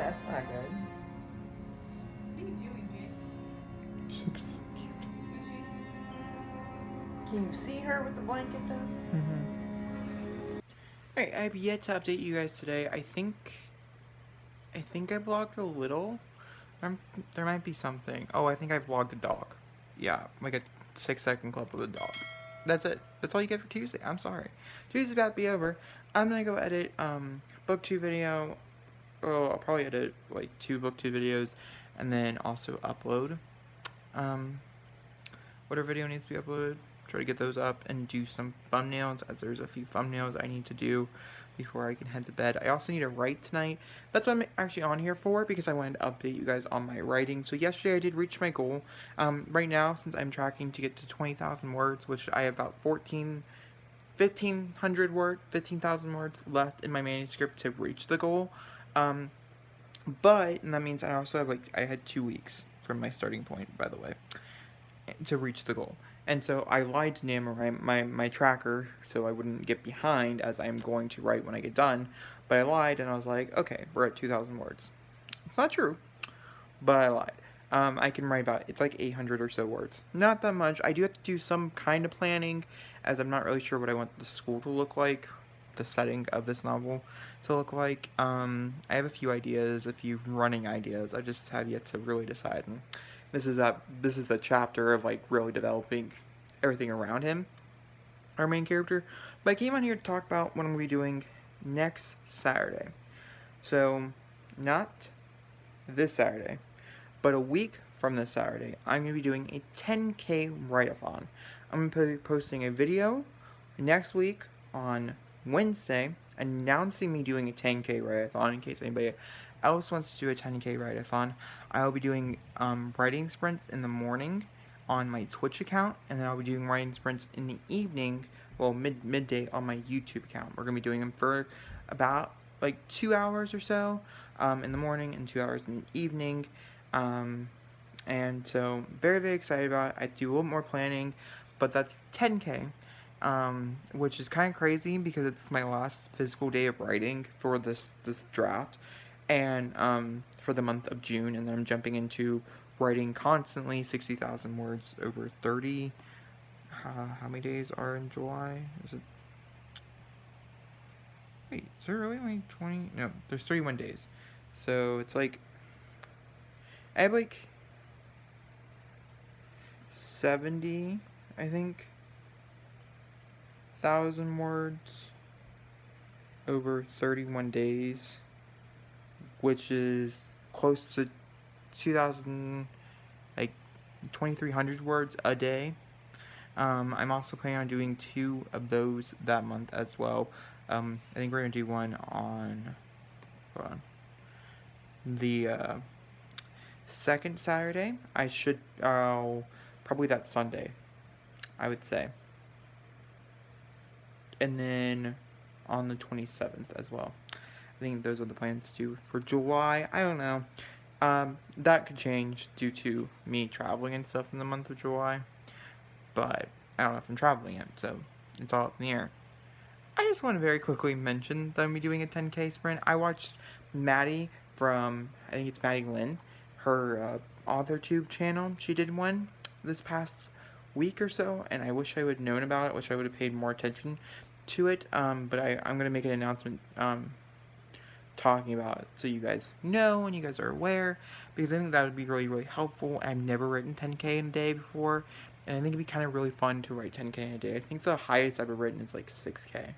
That's not good. What are you doing, babe? She looks so cute. Is she? Can you see her with the blanket though? Alright, I have yet to update you guys today. I think I vlogged a little. There might be something. Oh, I think I vlogged a dog. Yeah, like a 6-second clip of a dog. That's it. That's all you get for Tuesday. I'm sorry. Tuesday's about to be over. I'm gonna go edit book 2 video. Oh, I'll probably edit like 2 book 2 videos and then also upload whatever video needs to be uploaded. Try to get those up and do some thumbnails, as there's a few thumbnails I need to do before I can head to bed. I also need to write tonight. That's what I'm actually on here for, because I wanted to update you guys on my writing. So yesterday I did reach my goal. Right now, since I'm tracking to get to 20,000 words, which I have about 15,000 words left in my manuscript to reach the goal. But, and that means I also have I had 2 weeks from my starting point, by the way, to reach the goal. And so I lied to NaMoWriMo, my tracker, so I wouldn't get behind as I am going to write when I get done. But I lied, and I was like, okay, we're at 2,000 words. It's not true, but I lied. I can write about, it's like 800 or so words. Not that much. I do have to do some kind of planning, as I'm not really sure what I want the school to look like, the setting of this novel to look like. I have a few ideas, a few running ideas. I just have yet to really decide. And this is the chapter of really developing everything around him, our main character. But I came on here to talk about what I'm going to be doing next Saturday. So, not this Saturday, but a week from this Saturday, I'm going to be doing a 10K write-a-thon. I'm going to be posting a video next week on Wednesday announcing me doing a 10K write-a-thon in case anybody else wants to do a 10K write-a-thon. I will be doing writing sprints in the morning on my Twitch account, and then I'll be doing writing sprints in the evening, well, midday on my YouTube account. We're going to be doing them for about 2 hours or so in the morning and 2 hours in the evening. And so, very, very excited about it. I do a little more planning, but that's 10K, which is kind of crazy because it's my last physical day of writing for this draft, and for the month of June, and then I'm jumping into writing constantly 60,000 words over 30. How many days are in July? Wait, is there really only 20? No, there's 31 days. So it's I have 70, I think, 1,000 words over 31 days, which is close to 2,000, 2,300 words a day. I'm also planning on doing 2 of those that month as well. I think we're going to do one on, hold on, the second Saturday. Probably that Sunday, I would say. And then on the 27th as well. I think those are the plans to do for July. I don't know. That could change due to me traveling and stuff in the month of July. But I don't know if I'm traveling yet, so it's all up in the air. I just want to very quickly mention that I'm doing a 10K sprint. I watched Maddie from, I think it's Maddie Lynn, her AuthorTube channel. She did one this past week or so, and I wish I would have known about it. Wish I would have paid more attention to it. But I'm going to make an announcement talking about it so you guys know and you guys are aware, because I think that would be really, really helpful. I've never written 10K in a day before, and I think it'd be kind of really fun to write 10K in a day. I think the highest I've ever written is 6K,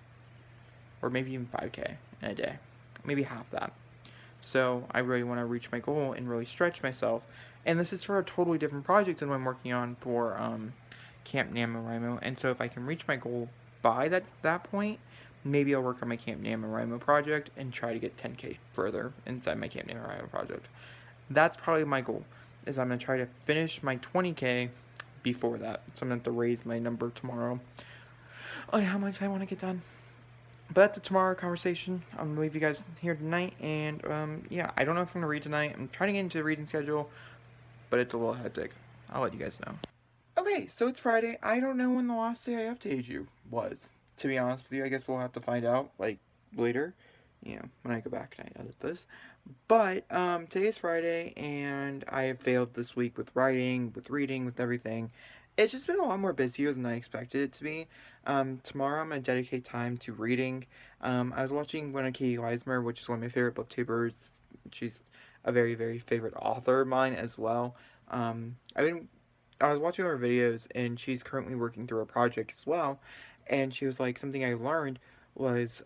or maybe even 5K in a day, maybe half that. So I really want to reach my goal and really stretch myself, and this is for a totally different project than what I'm working on for Camp NaMoWriMo. And so if I can reach my goal by that point, maybe I'll work on my Camp NaMoWriMo project and try to get 10K further inside my Camp NaMoWriMo project. That's probably my goal, is I'm going to try to finish my 20K before that. So I'm going to have to raise my number tomorrow on how much I want to get done. But that's a tomorrow conversation. I'm going to leave you guys here tonight. And yeah, I don't know if I'm going to read tonight. I'm trying to get into the reading schedule, but it's a little hectic. I'll let you guys know. Okay, so it's Friday. I don't know when the last day I updated you was, to be honest with you. I guess we'll have to find out, later. you know, when I go back and I edit this. But today is Friday, and I have failed this week with writing, with reading, with everything. It's just been a lot more busier than I expected it to be. Tomorrow I'm gonna dedicate time to reading. I was watching one of Katie Weismer, which is one of my favorite booktubers. She's a very, very favorite author of mine as well. I was watching her videos, and she's currently working through a project as well. And she was like, something I learned was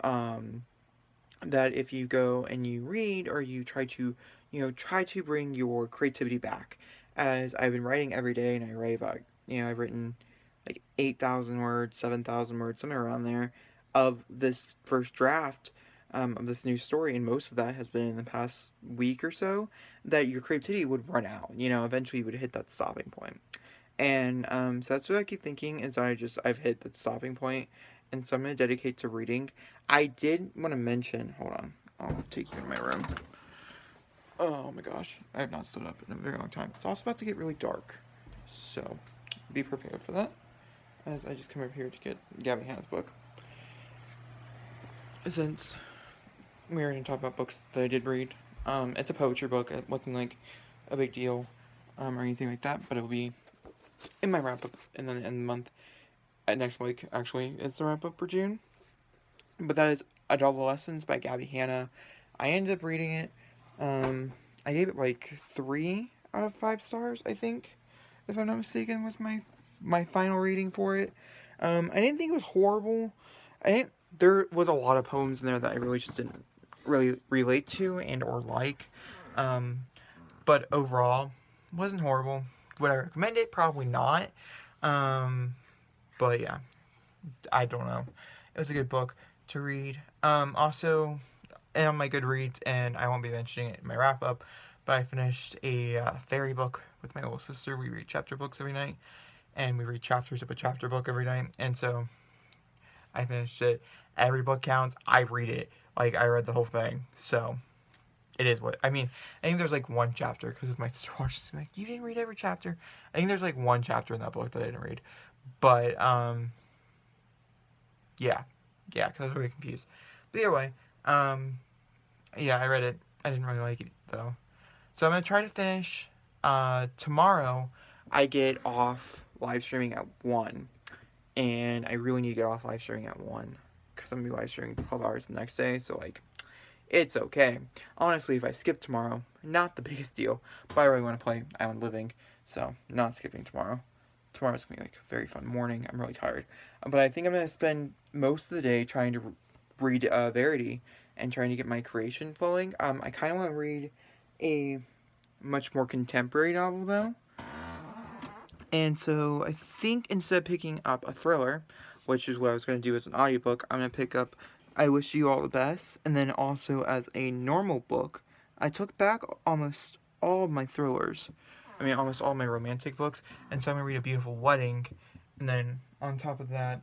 that if you go and you read, or you try to, try to bring your creativity back. As I've been writing every day, and I write about, I've written like 8,000 words, 7,000 words, somewhere around there, of this first draft, of this new story, and most of that has been in the past week or so, that your creativity would run out. Eventually you would hit that stopping point. And so that's what I keep thinking, is I've hit the stopping point, and so I'm going to dedicate to reading. I did want to mention, hold on, I'll take you in my room. Oh my gosh, I have not stood up in a very long time. It's also about to get really dark, so be prepared for that, as I just come over here to get Gabby Hanna's book. Since we were going to talk about books that I did read, it's a poetry book. It wasn't like a big deal or anything like that, but it will be in my wrap up, and then in the month, next week actually is the wrap up for June. But that is Adolescence by Gabby Hanna. I ended up reading it. I gave it like 3 out of 5 stars, I think, if I'm not mistaken, was my final reading for it. I didn't think it was horrible. There was a lot of poems in there that I really just didn't really relate to and or like. But overall, wasn't horrible. Would I recommend it? Probably not. But yeah, I don't know. It was a good book to read. Also, on my Goodreads, and I won't be mentioning it in my wrap up, but I finished a fairy book with my little sister. We read chapter books every night, and we read chapters of a chapter book every night, and so I finished it. Every book counts. I read it. Like, I read the whole thing, so it is what I mean. I think there's like one chapter, because if my sister watches me, like, you didn't read every chapter. I think there's like one chapter in that book that I didn't read, but yeah, because I was really confused. But either way, yeah, I read it. I didn't really like it though, so I'm gonna try to finish. Tomorrow, I get off live streaming at 1, and I really need to get off live streaming at 1, because I'm gonna be live streaming 12 hours the next day. So like, it's okay. Honestly, if I skip tomorrow, not the biggest deal. But I really want to play Island Living, so not skipping tomorrow. Tomorrow's gonna be like a very fun morning. I'm really tired, but I think I'm gonna spend most of the day trying to read Verity and trying to get my creation flowing. I kind of want to read a much more contemporary novel though, and so I think instead of picking up a thriller, which is what I was going to do as an audiobook, I'm going to pick up I Wish You All the Best. And then also as a normal book, I took back almost all of my thrillers. I mean, almost all my romantic books. And so I'm going to read A Beautiful Wedding. And then on top of that,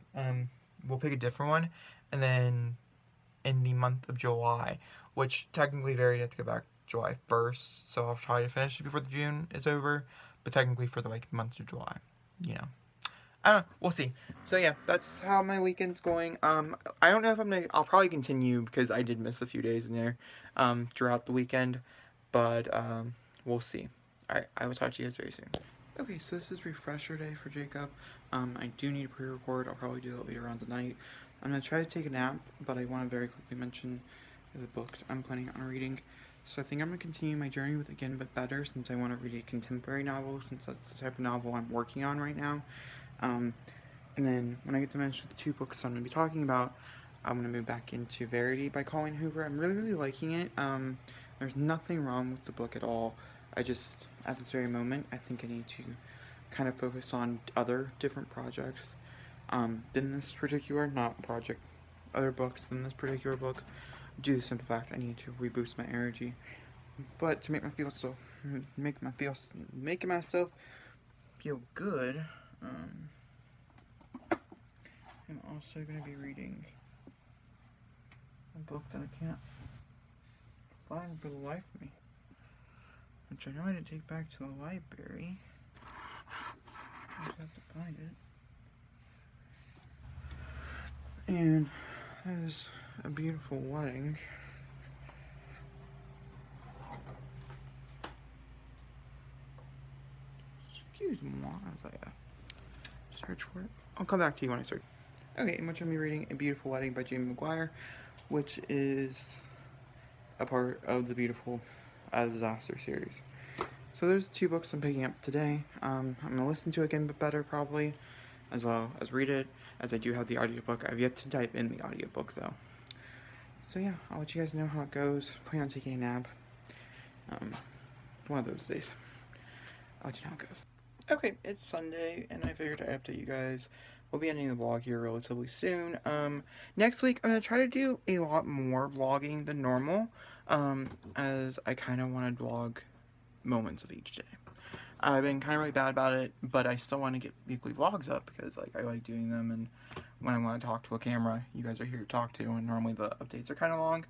we'll pick a different one. And then in the month of July, which technically Verity has to go back July 1st. So I'll try to finish it before the June is over. But technically for the month of July, I don't know. We'll see. So yeah, that's how my weekend's going. I don't know if I'll probably continue, because I did miss a few days in there, throughout the weekend. But we'll see. Alright, I will talk to you guys very soon. Okay, so this is refresher day for Jacob. I do need to pre-record. I'll probably do that later on tonight. I'm gonna try to take a nap, but I want to very quickly mention the books I'm planning on reading. So I think I'm going to continue my journey with Again But Better, since I want to read a contemporary novel, since that's the type of novel I'm working on right now. And then when I get to mention the 2 books I'm going to be talking about, I'm going to move back into Verity by Colleen Hoover. I'm really, really liking it. There's nothing wrong with the book at all. I just, at this very moment, I think I need to kind of focus on other different projects than this particular, other books than this particular book. Due to the simple fact I need to reboost my energy. But to make myself feel good, I'm also going to be reading a book that I can't find for the life of me, which I know I didn't take back to the library. I just have to find it. And that is A Beautiful Wedding Excuse moi as I search for it. I'll come back to you when I search. Okay, I'm going to be reading A Beautiful Wedding by Jamie McGuire, which is a part of the Beautiful Disaster series. So there's 2 books I'm picking up today. I'm going to listen to it again, but better probably, as well as read it, as I do have the audiobook. I've yet to type in the audiobook, though. So yeah, I'll let you guys know how it goes. Plan on taking a nap. One of those days. I'll let you know how it goes. Okay, it's Sunday, and I figured I'd update you guys. We'll be ending the vlog here relatively soon. Next week, I'm going to try to do a lot more vlogging than normal, as I kind of want to vlog moments of each day. I've been kind of really bad about it, but I still want to get weekly vlogs up, because like I like doing them, and when I want to talk to a camera, you guys are here to talk to, and normally the updates are kind of long.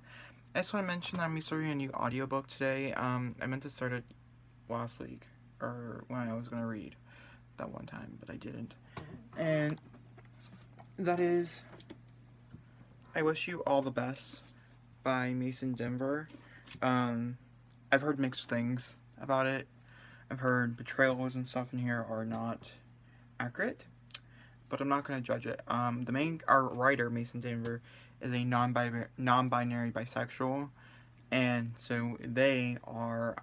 I just want to mention that I'm starting a new audiobook today. I meant to start it last week, or when I was going to read that one time, but I didn't. And that is I Wish You All the Best by Mason Denver. I've heard mixed things about it. I've heard betrayals and stuff in here are not accurate, but I'm not going to judge it. Our writer, Mason Denver, is a non-binary bisexual, and so they are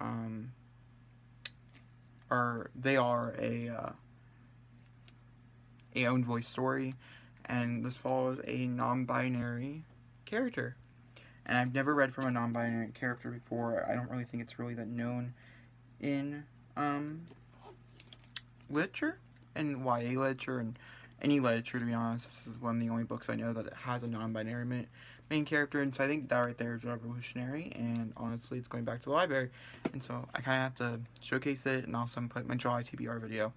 a own voice story, and this follows a non-binary character. And I've never read from a non-binary character before. I don't really think it's really that known in literature, and YA literature, and any literature, to be honest. This is one of the only books I know that has a non-binary main character, and so I think that right there is revolutionary, and honestly, it's going back to the library, and so I kind of have to showcase it, and also put my July TBR video,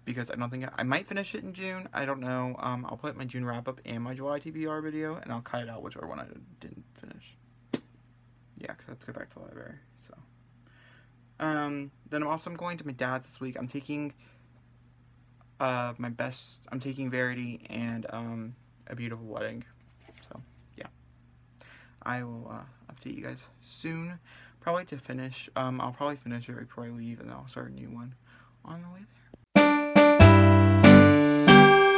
because I don't think I might finish it in June. I don't know. I'll put my June wrap-up and my July TBR video, and I'll cut it out whichever one I didn't finish. Yeah, because I have to go back to the library, so. Then I'm also going to my dad's this week. I'm taking I'm taking Verity and A Beautiful Wedding. So yeah, I will update you guys soon. Probably to finish. I'll probably finish it before I leave, and then I'll start a new one on the way there.